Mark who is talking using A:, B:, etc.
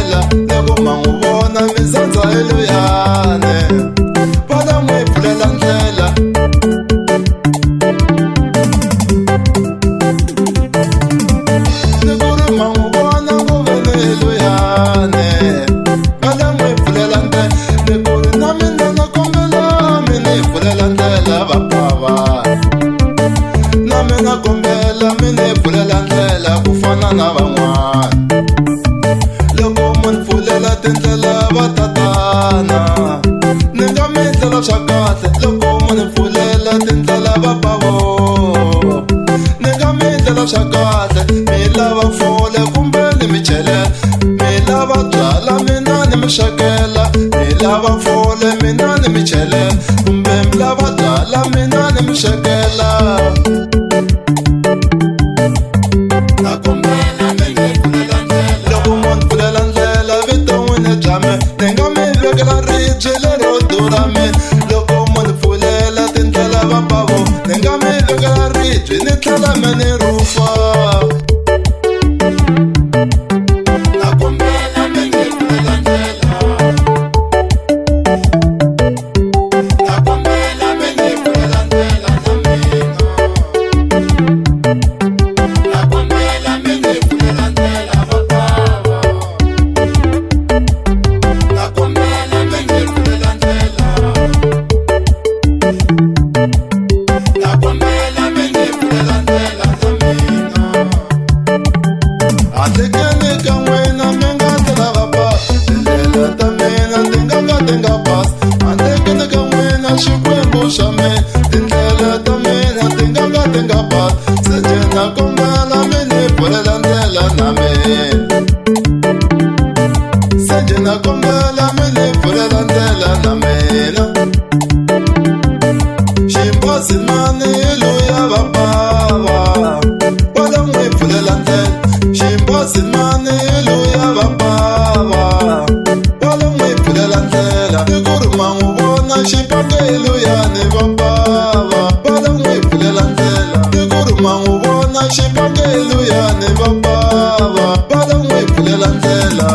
A: ndlela loko ma n'wi vona misandza eluyane vala n'wi pfulela ndlela ni ku ri ma n'wi vona ku ve ni eluyane vala n'wi pfulela ndlela ni ku ri na mina na kombela mi ni pfulela ndlela vapava na mina kombela mi ni pfulela ndlela ku fana na van'wana loko munhu pfulela tindlela va tatana ni nga mi ndlela swa kahle loko munhu pfulela tindlela va pavo ni nga mi ndlela swa kahle mi lava fole kumbe ni mi chelela mi lava byala mina ni mi swekela mi lava fole mina ni mi chelela kumbe mi lava byala mina ni mi swekela ni nga mi vekela ribye lero durha mi loko munhu pfulela tindlela va pavo ni nga mi vekela ribye ni tlhela mi ni rufa na kombela mi ni pfulela ndlela na kombela mi ni pfulela ndlela na mina na kombela mi ni pfulela ndlela va pavo handlekeni ka n'wina mi nga tela va pasi tindlela ta mina ti nga ka ti nga pasi handlekeni ka n'wina xikwembu xa mina tindlela ta mina ti nga ka ti nga pasi se nje na kombela mi ni pfulela ndlela na mina se nje na kombela mi ni pfulela ndlela na mina ximbasimani luya va pava wala n'wi pfulela ndlela ximbasimani luya va pava wala n'wi pfulela ndlela ni ku ri ma n'wi vona xipake luyani va pava wala n'wi pfulela ndlela ni ku ri ma n'wi vona xipake luyani va pava wala n'wi pfulela ndlela